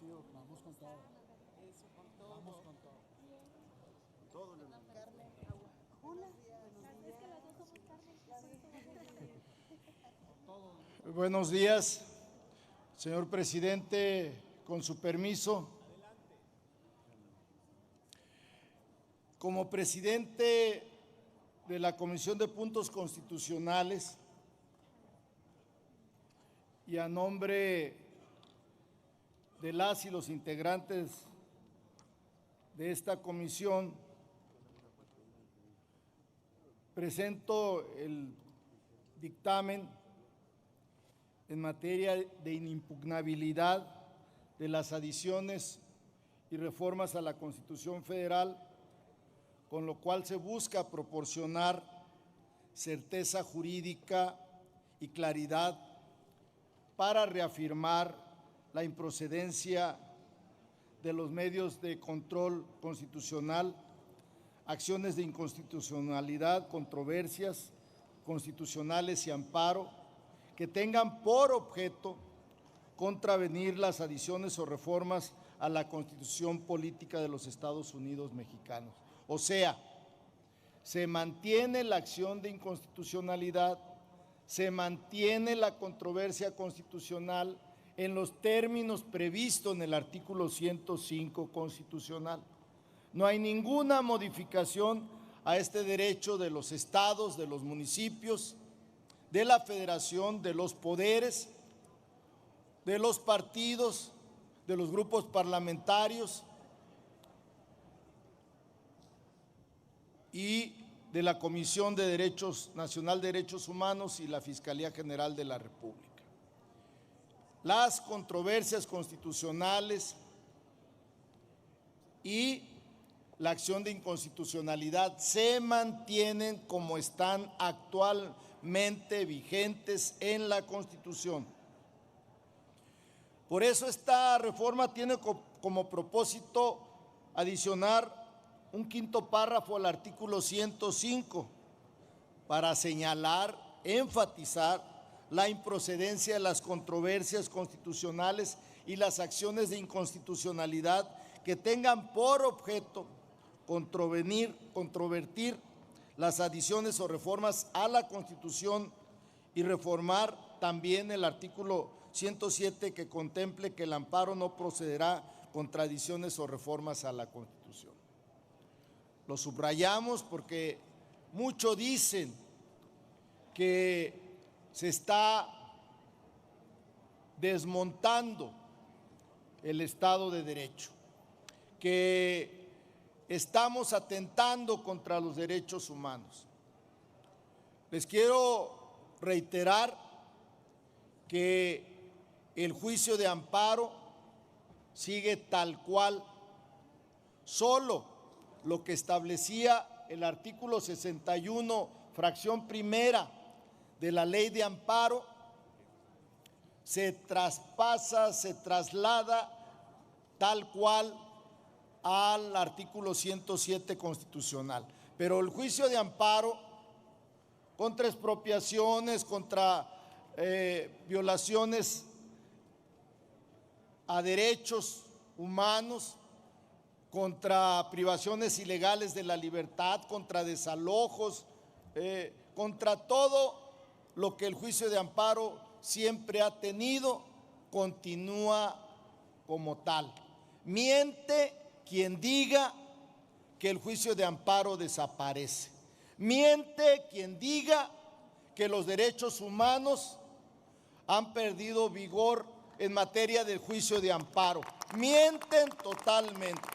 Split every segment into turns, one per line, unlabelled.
Sí, vamos con todo.
Eso, con todo.
Vamos con todo.
Todo, Leonel.
Carmen, agua. Hola,
Es que las dos somos Carmen.
Buenos días, señor presidente, con su permiso. Como presidente de la Comisión de Puntos Constitucionales y a nombre de las y los integrantes de esta comisión, presento el dictamen en materia de inimpugnabilidad de las adiciones y reformas a la Constitución Federal, con lo cual se busca proporcionar certeza jurídica y claridad para reafirmar la improcedencia de los medios de control constitucional, acciones de inconstitucionalidad, controversias constitucionales y amparo que tengan por objeto contravenir las adiciones o reformas a la Constitución Política de los Estados Unidos Mexicanos. O sea, se mantiene la acción de inconstitucionalidad, se mantiene la controversia constitucional en los términos previstos en el artículo 105 constitucional. No hay ninguna modificación a este derecho de los estados, de los municipios, de la federación, de los poderes, de los partidos, de los grupos parlamentarios y de la Comisión de Derechos Nacional de Derechos Humanos y la Fiscalía General de la República. Las controversias constitucionales y la acción de inconstitucionalidad se mantienen como están actualmente vigentes en la Constitución. Por eso esta reforma tiene como propósito adicionar un quinto párrafo al artículo 105 para señalar, enfatizar la improcedencia de las controversias constitucionales y las acciones de inconstitucionalidad que tengan por objeto controvertir las adiciones o reformas a la Constitución y reformar también el artículo 107 que contemple que el amparo no procederá contra adiciones o reformas a la Constitución. Lo subrayamos porque muchos dicen que se está desmontando el Estado de Derecho, que estamos atentando contra los derechos humanos. Les quiero reiterar que el juicio de amparo sigue tal cual, solo lo que establecía el artículo 61, fracción primera de la Ley de Amparo, se traspasa, se traslada tal cual al artículo 107 constitucional. Pero el juicio de amparo contra expropiaciones, contra violaciones a derechos humanos, contra privaciones ilegales de la libertad, contra desalojos, contra todo lo que el juicio de amparo siempre ha tenido, continúa como tal. Miente quien diga que el juicio de amparo desaparece. Miente quien diga que los derechos humanos han perdido vigor en materia del juicio de amparo. Mienten totalmente.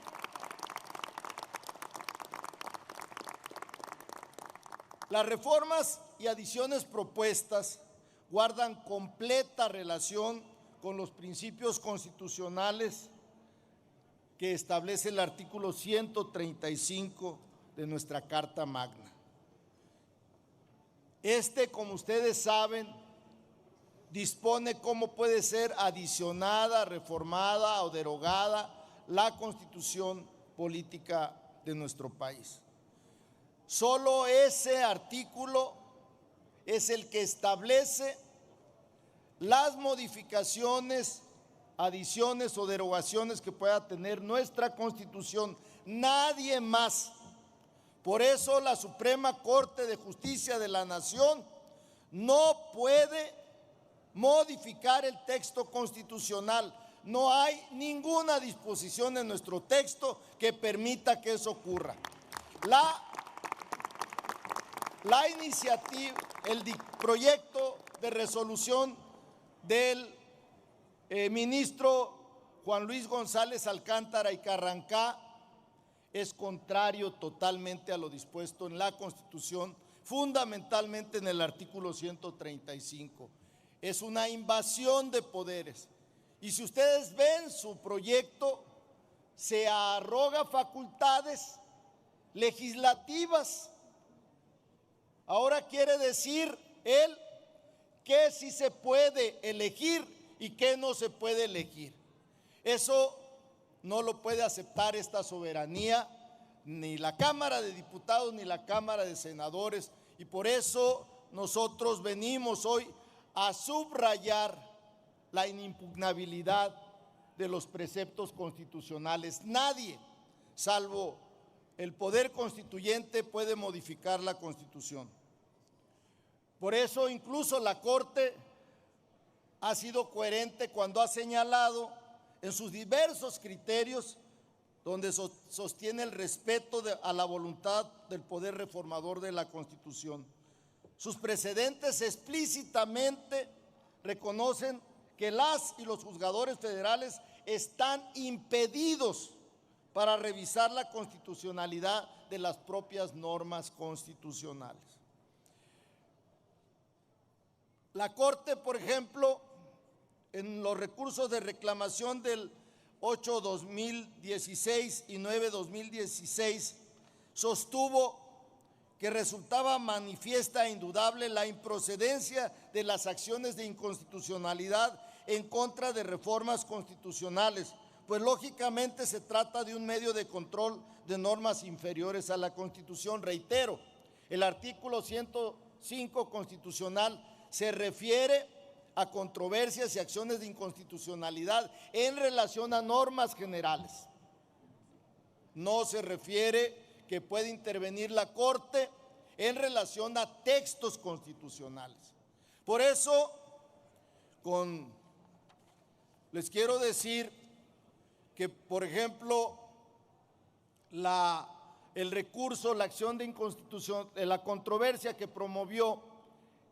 Las reformas y adiciones propuestas guardan completa relación con los principios constitucionales que establece el artículo 135 de nuestra Carta Magna. Como ustedes saben, dispone cómo puede ser adicionada, reformada o derogada la Constitución política de nuestro país. Solo ese artículo es el que establece las modificaciones adiciones o derogaciones que pueda tener nuestra Constitución, nadie más. Por eso la Suprema Corte de Justicia de la Nación no puede modificar el texto constitucional. No hay ninguna disposición en nuestro texto que permita que eso ocurra. La iniciativa, el proyecto de resolución del ministro Juan Luis González Alcántara y Carrancá es contrario totalmente a lo dispuesto en la Constitución, fundamentalmente en el artículo 135. Es una invasión de poderes. Y si ustedes ven su proyecto, se arroga facultades legislativas. Ahora quiere decir él que sí se puede elegir y que no se puede elegir. Eso no lo puede aceptar esta soberanía, ni la Cámara de Diputados ni la Cámara de Senadores, y por eso nosotros venimos hoy a subrayar la inimpugnabilidad de los preceptos constitucionales. Nadie, salvo el poder constituyente, puede modificar la Constitución. Por eso incluso la Corte ha sido coherente cuando ha señalado en sus diversos criterios donde sostiene el respeto a la voluntad del poder reformador de la Constitución. Sus precedentes explícitamente reconocen que las y los juzgadores federales están impedidos para revisar la constitucionalidad de las propias normas constitucionales. La Corte, por ejemplo, en los recursos de reclamación del 8/2016 y 9/2016, sostuvo que resultaba manifiesta e indudable la improcedencia de las acciones de inconstitucionalidad en contra de reformas constitucionales, pues lógicamente se trata de un medio de control de normas inferiores a la Constitución. Reitero, el artículo 105 constitucional se refiere a controversias y acciones de inconstitucionalidad en relación a normas generales. No se refiere que puede intervenir la Corte en relación a textos constitucionales. Por eso, les quiero decir que, por ejemplo, el recurso, la acción de inconstitución, la controversia que promovió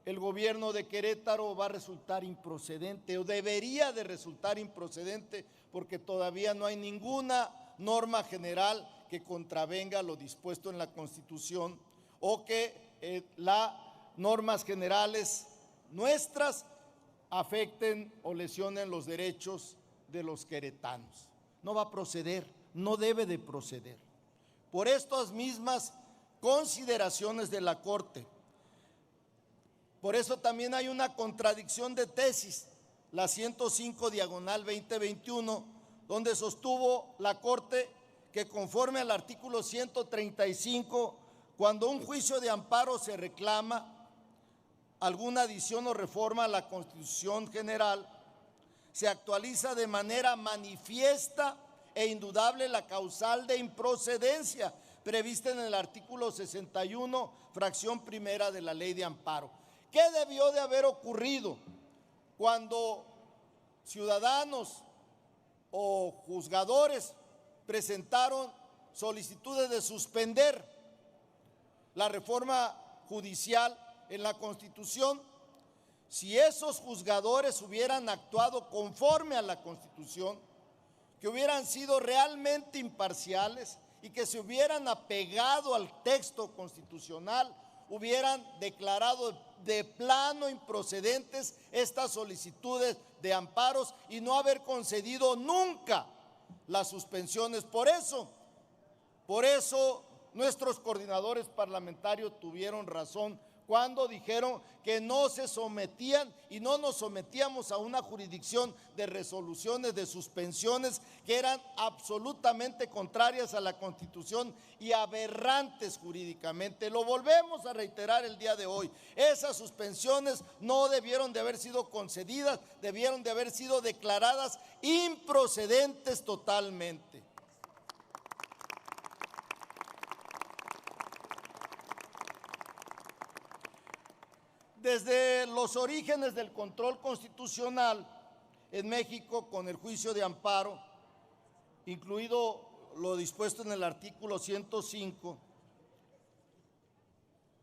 el gobierno de Querétaro va a resultar improcedente, o debería de resultar improcedente, porque todavía no hay ninguna norma general que contravenga lo dispuesto en la Constitución o que las normas generales nuestras afecten o lesionen los derechos de los queretanos. No va a proceder, no debe de proceder. Por estas mismas consideraciones de la Corte. Por eso también hay una contradicción de tesis, la 105/2021, donde sostuvo la Corte que conforme al artículo 135, cuando un juicio de amparo se reclama alguna adición o reforma a la Constitución General, se actualiza de manera manifiesta e indudable la causal de improcedencia prevista en el artículo 61, fracción primera de la Ley de Amparo. ¿Qué debió de haber ocurrido cuando ciudadanos o juzgadores presentaron solicitudes de suspender la reforma judicial en la Constitución? Si esos juzgadores hubieran actuado conforme a la Constitución, que hubieran sido realmente imparciales y que se hubieran apegado al texto constitucional, hubieran declarado de plano improcedentes estas solicitudes de amparos y no haber concedido nunca las suspensiones. Por eso nuestros coordinadores parlamentarios tuvieron razón cuando dijeron que no se sometían y no nos sometíamos a una jurisdicción de resoluciones de suspensiones que eran absolutamente contrarias a la Constitución y aberrantes jurídicamente. Lo volvemos a reiterar el día de hoy. Esas suspensiones no debieron de haber sido concedidas, debieron de haber sido declaradas improcedentes totalmente. Desde los orígenes del control constitucional en México con el juicio de amparo, incluido lo dispuesto en el artículo 105,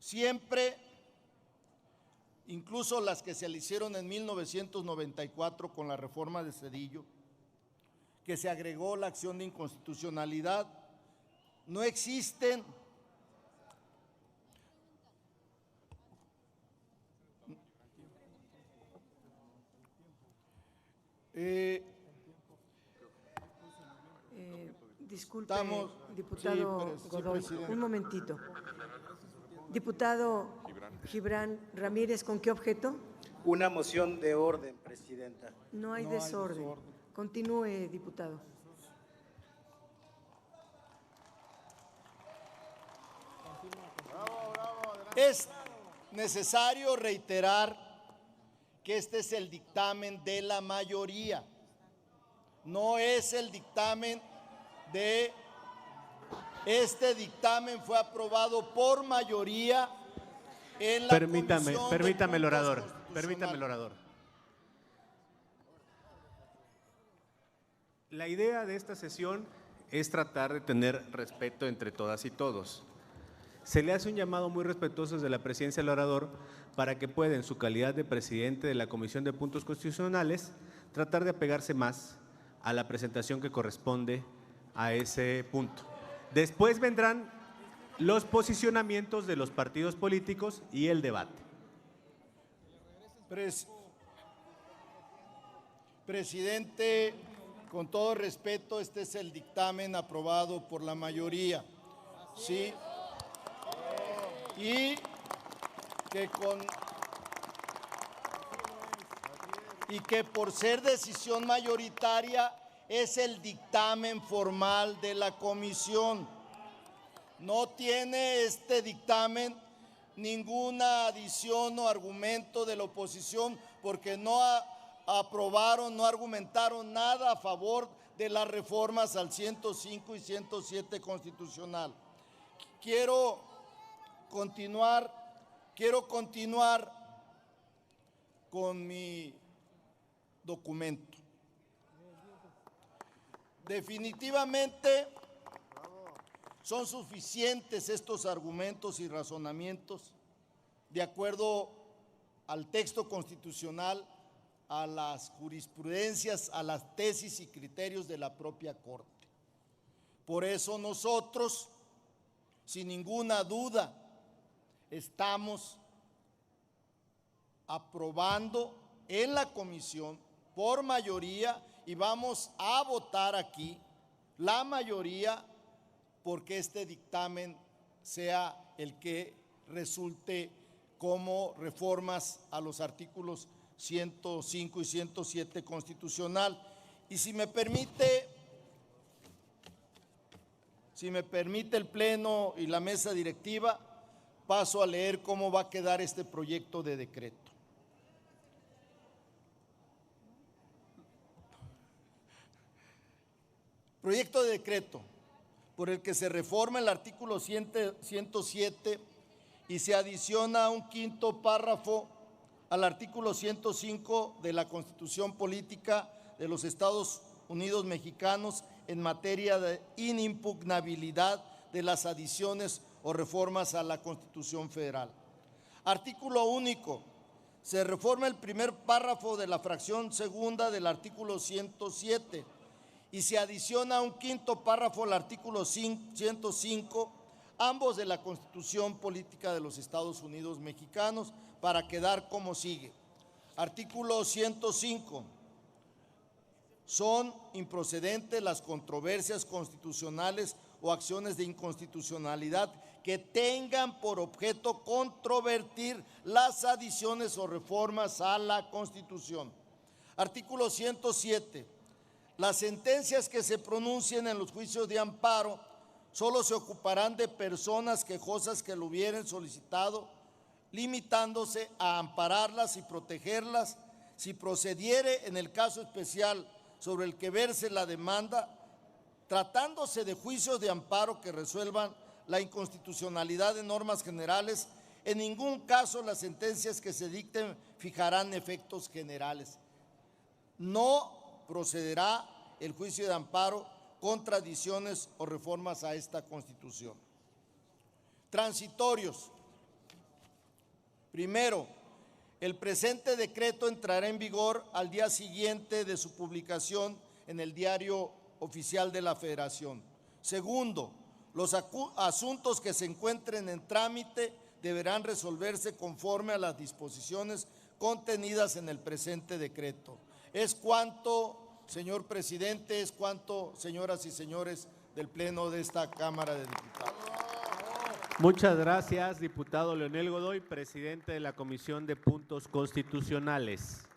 siempre, incluso las que se le hicieron en 1994 con la reforma de Zedillo, que se agregó la acción de inconstitucionalidad, no existen
disculpe, diputado Godoy, un momentito. Diputado Gibran Ramírez, ¿con qué objeto?
Una moción de orden, presidenta.
No hay desorden. Continúe, diputado.
Es necesario reiterar que este es el dictamen de la mayoría, no es el dictamen de… Este dictamen fue aprobado por mayoría en la
Permítame el orador. La idea de esta sesión es tratar de tener respeto entre todas y todos. Se le hace un llamado muy respetuoso desde la presidencia al orador para que pueda, en su calidad de presidente de la Comisión de Puntos Constitucionales, tratar de apegarse más a la presentación que corresponde a ese punto. Después vendrán los posicionamientos de los partidos políticos y el debate.
Presidente, con todo respeto, este es el dictamen aprobado por la mayoría. Sí. Y que por ser decisión mayoritaria es el dictamen formal de la comisión. No tiene este dictamen ninguna adición o argumento de la oposición porque no aprobaron, no argumentaron nada a favor de las reformas al 105 y 107 constitucional. Quiero continuar con mi documento. Definitivamente son suficientes estos argumentos y razonamientos de acuerdo al texto constitucional, a las jurisprudencias, a las tesis y criterios de la propia Corte. Por eso nosotros, sin ninguna duda, estamos aprobando en la comisión por mayoría y vamos a votar aquí la mayoría porque este dictamen sea el que resulte como reformas a los artículos 105 y 107 constitucional. Y si me permite el Pleno y la mesa directiva, paso a leer cómo va a quedar este proyecto de decreto. Proyecto de decreto por el que se reforma el artículo 107 y se adiciona un quinto párrafo al artículo 105 de la Constitución Política de los Estados Unidos Mexicanos en materia de inimpugnabilidad de las adiciones o reformas a la Constitución Federal. Artículo único. Se reforma el primer párrafo de la fracción segunda del artículo 107 y se adiciona un quinto párrafo al artículo 105, ambos de la Constitución Política de los Estados Unidos Mexicanos, para quedar como sigue. Artículo 105. Son improcedentes las controversias constitucionales o acciones de inconstitucionalidad que tengan por objeto controvertir las adiciones o reformas a la Constitución. Artículo 107. Las sentencias que se pronuncien en los juicios de amparo solo se ocuparán de personas quejosas que lo hubieren solicitado, limitándose a ampararlas y protegerlas si procediere en el caso especial sobre el que verse la demanda, tratándose de juicios de amparo que resuelvan la inconstitucionalidad de normas generales. En ningún caso las sentencias que se dicten fijarán efectos generales. No procederá el juicio de amparo contra adiciones o reformas a esta Constitución. Transitorios. Primero, el presente decreto entrará en vigor al día siguiente de su publicación en el Diario Oficial de la Federación. Segundo, los asuntos que se encuentren en trámite deberán resolverse conforme a las disposiciones contenidas en el presente decreto. Es cuanto, señor presidente, es cuanto, señoras y señores del Pleno de esta Cámara de Diputados.
Muchas gracias, diputado Leonel Godoy, presidente de la Comisión de Puntos Constitucionales.